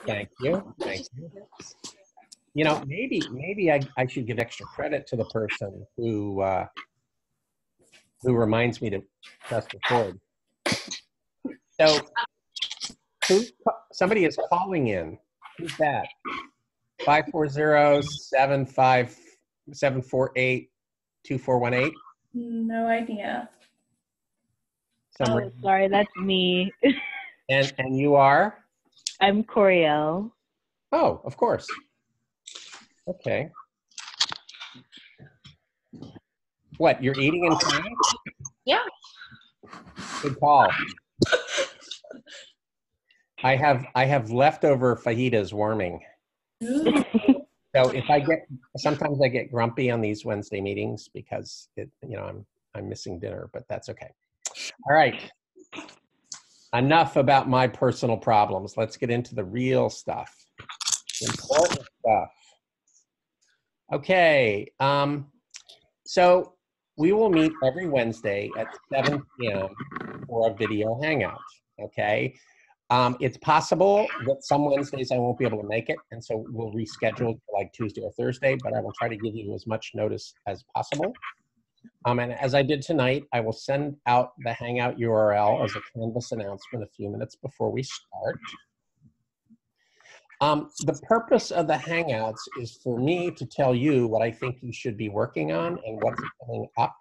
Thank you. Thank you. You know, maybe I should give extra credit to the person who reminds me to press record. So somebody is calling in. Who's that? 540-748-2418. No idea. Oh, sorry, that's me. And you are? I'm Coriel. Oh, of course. Okay. What, you're eating in class? Yeah. Good call. I have leftover fajitas warming. So sometimes I get grumpy on these Wednesday meetings because I'm missing dinner, but that's okay. All right. Enough about my personal problems. Let's get into the real stuff. Important stuff. Okay. So we will meet every Wednesday at 7 p.m. for a video hangout. Okay. It's possible that some Wednesdays I won't be able to make it, and so we'll reschedule to like Tuesday or Thursday, but I will try to give you as much notice as possible. And as I did tonight, I will send out the Hangout URL as a Canvas announcement a few minutes before we start. The purpose of the Hangouts is for me to tell you what I think you should be working on and what's coming up.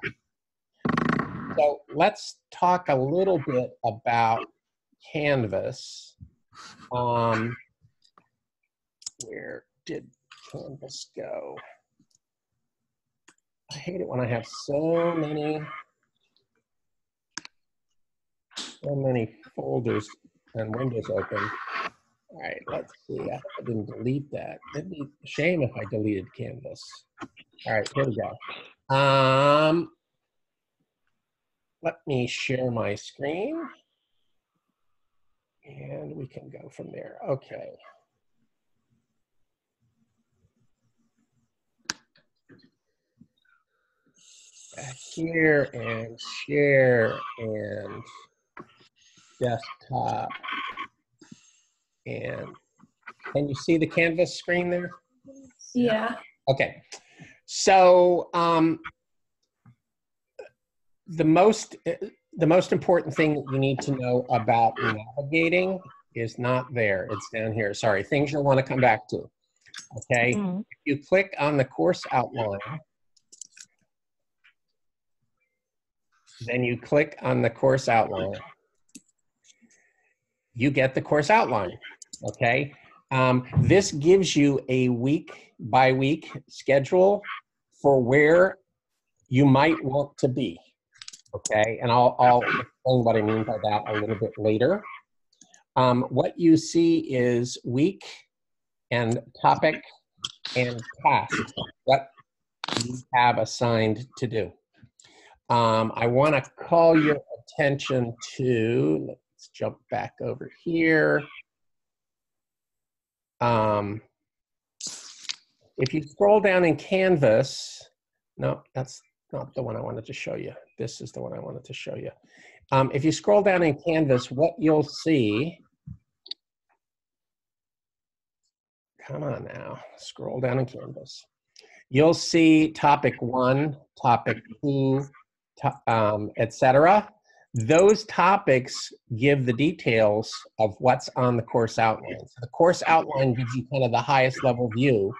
So let's talk a little bit about Canvas. Where did Canvas go? I hate it when I have so many folders and windows open. All right, let's see. I didn't delete that. It'd be a shame if I deleted Canvas. All right, here we go. Let me share my screen. And we can go from there. Okay. Back here and share and desktop. And can you see the Canvas screen there? Yeah. Okay. So the most important thing that you need to know about navigating is not there. It's down here. Sorry, things you'll want to come back to. Okay. Mm-hmm. If you click on the course outline, then you click on the course outline, you get the course outline. Okay. This gives you a week by week schedule for where you might want to be. Okay, and I'll explain what I mean by that a little bit later. What you see is week and topic and task, what you have assigned to do. I want to call your attention to, let's jump back over here. If you scroll down in Canvas, no, that's not the one I wanted to show you. This is the one I wanted to show you. If you scroll down in Canvas, what you'll see, come on now, scroll down in Canvas. You'll see topic 1, topic 2, etc. Those topics give the details of what's on the course outline. So the course outline gives you kind of the highest level view,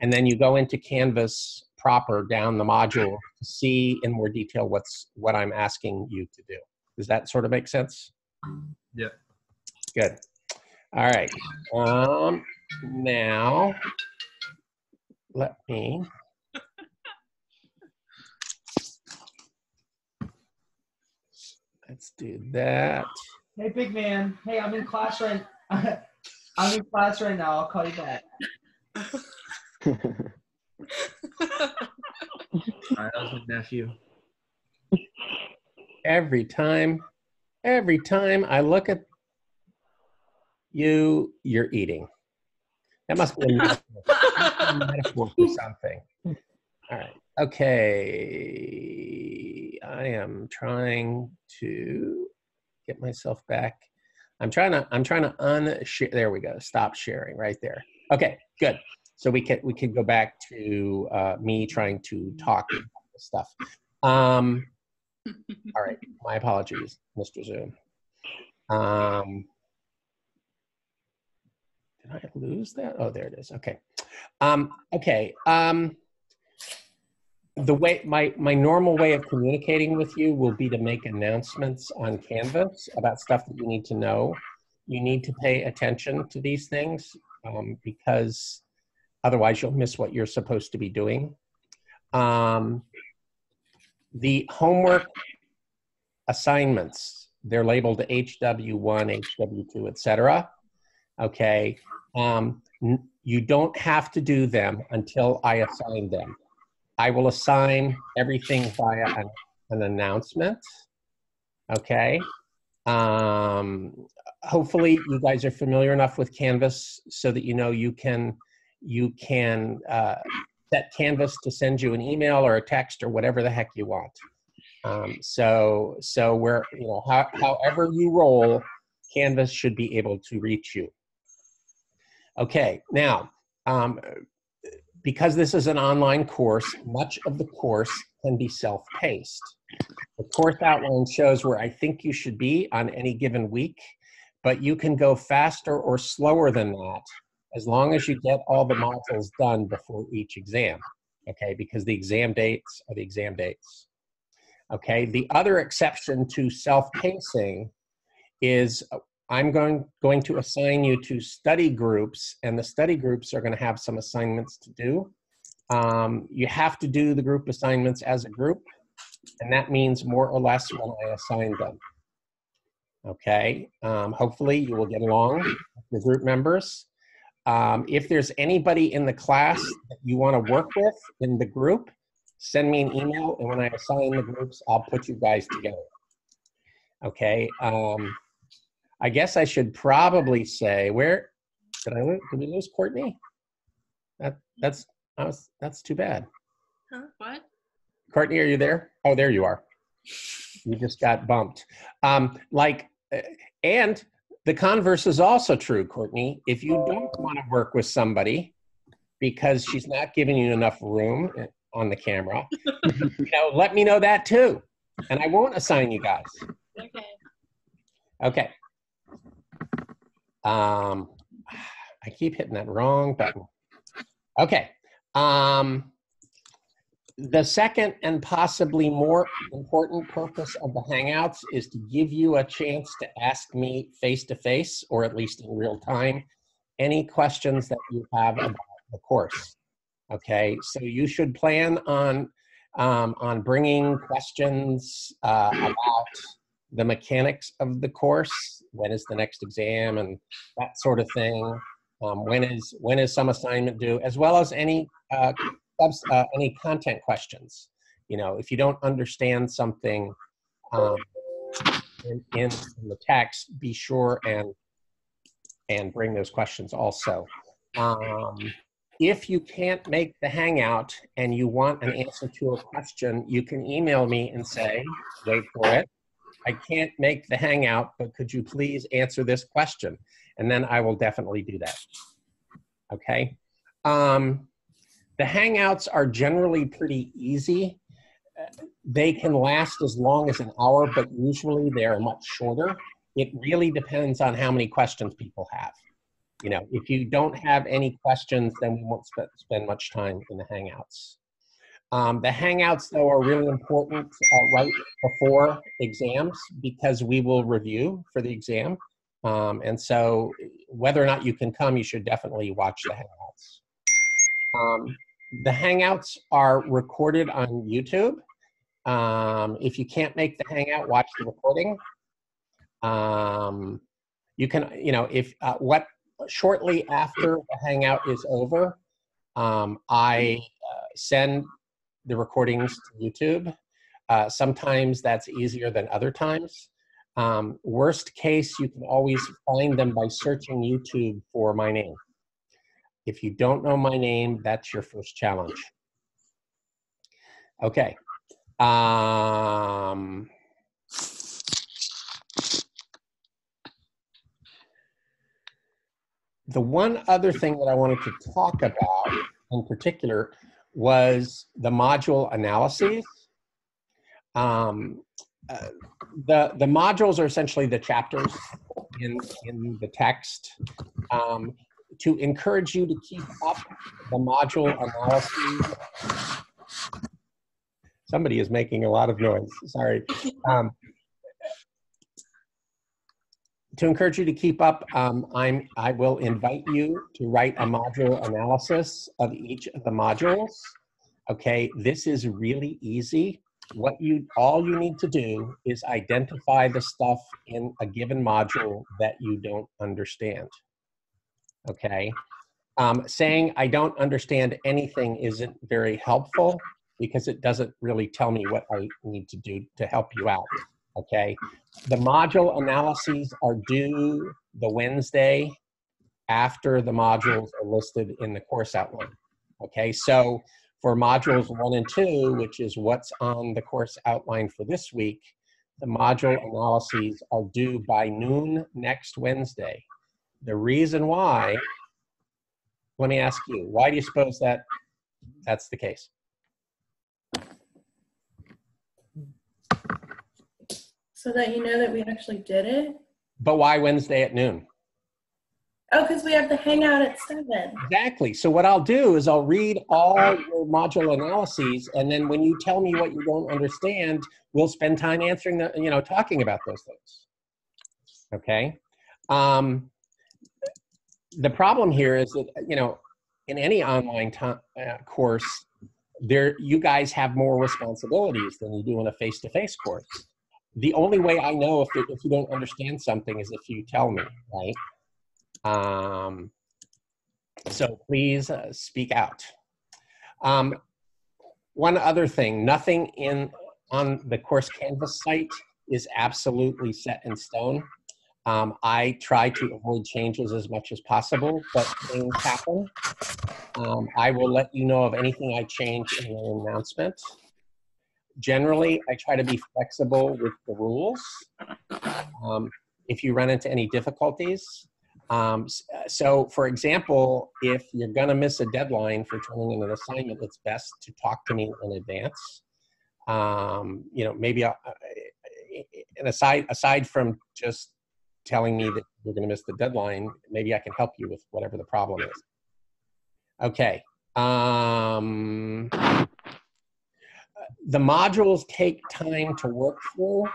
and then you go into Canvas proper down the module to see in more detail what I'm asking you to do. Does that sort of make sense? Yeah. Good. All right. Now, let me. Let's do that. Hey, big man. Hey, I'm in class right. I'm in class right now. I'll call you back. That was my nephew. Every time I look at you, you're eating. That must be a metaphor, a metaphor for something. All right. Okay. I am trying to get myself back I'm trying to unshare. There we go. Stop sharing right there. Okay, good. So we could go back to me trying to talk about this stuff. All right, my apologies, Mr. Zoom. Did I lose that? Oh, there it is. Okay. Okay. The way my normal way of communicating with you will be to make announcements on Canvas about stuff that you need to know. You need to pay attention to these things because otherwise you'll miss what you're supposed to be doing. The homework assignments, they're labeled HW1, HW2, etc. Okay. You don't have to do them until I assign them. I will assign everything via an announcement. Okay. Hopefully you guys are familiar enough with Canvas so that you know you can set Canvas to send you an email or a text or whatever the heck you want. So we're, you know, however you roll, Canvas should be able to reach you. Okay, now, because this is an online course, much of the course can be self-paced. The course outline shows where I think you should be on any given week, but you can go faster or slower than that as long as you get all the modules done before each exam, okay? Because the exam dates are the exam dates, okay? The other exception to self-pacing is I'm going to assign you to study groups, and the study groups are going to have some assignments to do. You have to do the group assignments as a group, and that means more or less when I assign them. Okay, hopefully you will get along with the group members. If there's anybody in the class that you want to work with in the group, send me an email, and when I assign the groups, I'll put you guys together. Okay. I guess I should probably say, where did I lose? Did we lose Courtney? That's too bad. Huh? What? Courtney, are you there? Oh, there you are. You just got bumped. And the converse is also true, Courtney. If you don't want to work with somebody because she's not giving you enough room on the camera, you know, let me know that too, and I won't assign you guys. Okay. Okay. I keep hitting that wrong button. Okay. The second and possibly more important purpose of the Hangouts is to give you a chance to ask me face-to-face, or at least in real time, any questions that you have about the course. Okay, so you should plan on bringing questions about the mechanics of the course. When is the next exam and that sort of thing. When is some assignment due, as well as any content questions. You know, if you don't understand something in the text, be sure and bring those questions also. If you can't make the Hangout and you want an answer to a question, you can email me and say, wait for it, I can't make the Hangout, but could you please answer this question? And then I will definitely do that. Okay. The Hangouts are generally pretty easy. They can last as long as an hour, but usually they are much shorter. It really depends on how many questions people have. You know, if you don't have any questions, then we won't spend much time in the Hangouts. The Hangouts, though, are really important right before exams because we will review for the exam. And so whether or not you can come, you should definitely watch the Hangouts. The Hangouts are recorded on YouTube. If you can't make the Hangout, watch the recording. You can, you know, if shortly after the Hangout is over, I send the recordings to YouTube. Sometimes that's easier than other times. Worst case, you can always find them by searching YouTube for my name. If you don't know my name, that's your first challenge. Okay. The one other thing that I wanted to talk about in particular was the module analyses. The modules are essentially the chapters in the text. To encourage you to keep up the module analyses. Somebody is making a lot of noise, sorry. To encourage you to keep up, I will invite you to write a module analysis of each of the modules. Okay, this is really easy. All you need to do is identify the stuff in a given module that you don't understand. Okay, saying I don't understand anything isn't very helpful because it doesn't really tell me what I need to do to help you out. Okay, the module analyses are due the Wednesday after the modules are listed in the course outline. Okay, so for modules 1 and 2, which is what's on the course outline for this week, the module analyses are due by noon next Wednesday. The reason why, let me ask you, why do you suppose that that's the case? So that you know that we actually did it? But why Wednesday at noon? Oh, because we have the Hangout at 7. Exactly. So what I'll do is I'll read all your module analyses, and then when you tell me what you don't understand, we'll spend time answering talking about those things. Okay. The problem here is that, in any online course, you guys have more responsibilities than you do in a face-to-face course. The only way I know if you don't understand something is if you tell me, right? So please speak out. One other thing, nothing on the course Canvas site is absolutely set in stone. I try to avoid changes as much as possible, but things happen. I will let you know of anything I change in an announcement. Generally, I try to be flexible with the rules if you run into any difficulties. So for example, if you're gonna miss a deadline for turning in an assignment, it's best to talk to me in advance. Maybe and aside from just telling me that you're gonna miss the deadline, maybe I can help you with whatever the problem is. Okay. The modules take time to work through.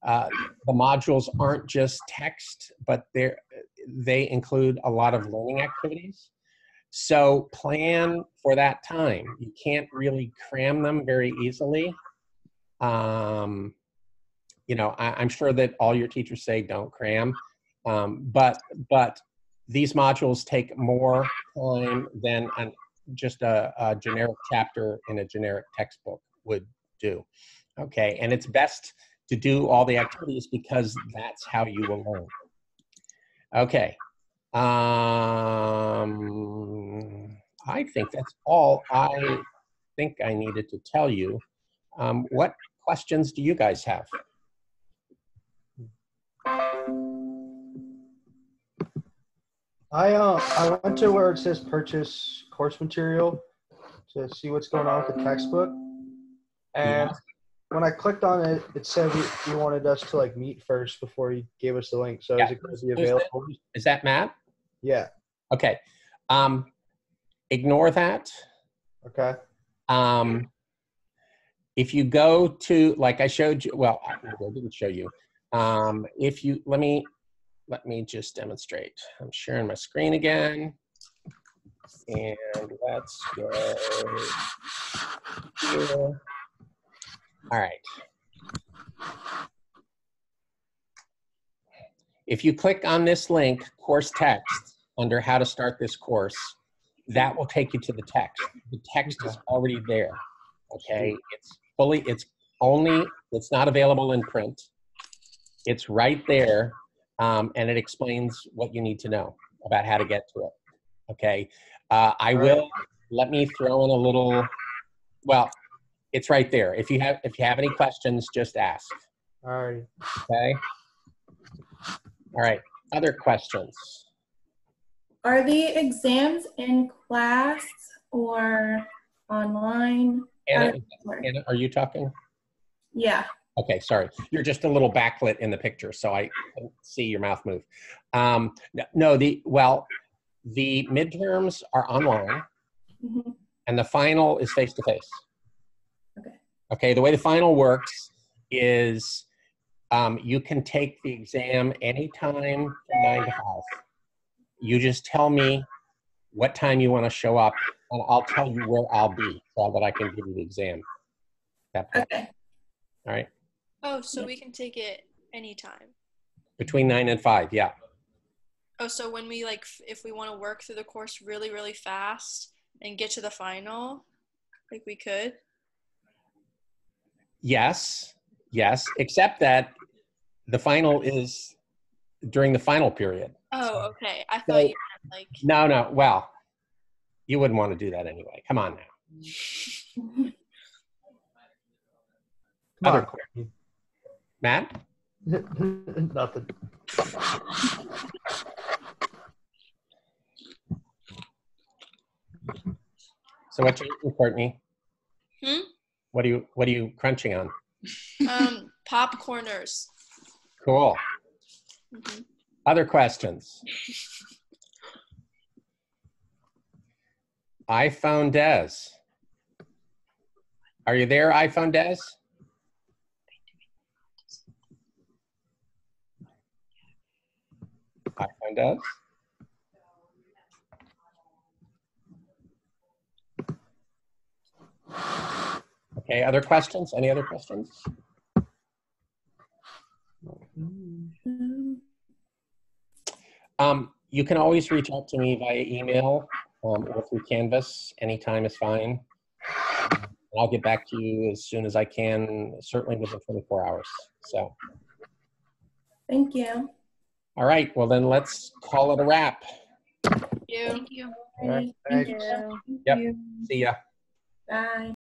The modules aren't just text, but they include a lot of learning activities. So plan for that time. You can't really cram them very easily. I'm sure that all your teachers say don't cram, but these modules take more time than just a generic chapter in a generic textbook would do. Okay, and it's best to do all the activities because that's how you will learn. Okay. I think that's all I think I needed to tell you. What questions do you guys have? I went to where it says purchase course material to see what's going on with the textbook. And when I clicked on it, it said you wanted us to meet first before you gave us the link. So is it going to be available? Is that Matt? Yeah. Okay. Ignore that. Okay. If you go to, like I showed you, well, I didn't show you. If you, let me just demonstrate. I'm sharing my screen again. And let's go here. All right. If you click on this link, course text, under how to start this course, that will take you to the text. The text is already there, okay? It's not available in print. It's right there, and it explains what you need to know about how to get to it, okay? Let me throw in a little, well, it's right there. If you have any questions, just ask. All right. Okay. All right. Other questions? Are the exams in class or online? How Anna, does it work? Anna, are you talking? Yeah. Okay, sorry. You're just a little backlit in the picture, so I can't see your mouth move. No, the midterms are online, Mhm. and the final is face-to-face. Okay. Okay, the way the final works is you can take the exam anytime from 9 to 5. You just tell me what time you want to show up, and I'll tell you where I'll be so that I can give you the exam. That point. Okay. All right. Oh, so we can take it anytime. Between 9 and 5, yeah. Oh, so when we like, if we want to work through the course really, really fast and get to the final, like we could? Yes, except that the final is during the final period. Oh, okay. I thought you meant like. No, well, you wouldn't want to do that anyway. Come on now. Come Other on. questions? Matt? Nothing. So what you eating, Courtney? What are you crunching on? Popcorners. Cool. Mhm. Other questions? iPhone Des. Are you there, iPhone Des? iPhone Des? Okay, other questions? Any other questions? You can always reach out to me via email or through Canvas. Anytime is fine. I'll get back to you as soon as I can, certainly within 24 hours. So, Thank you. all right, well then let's call it a wrap. Thank you. All right, Thank thanks. you. Yep, see ya. Bye.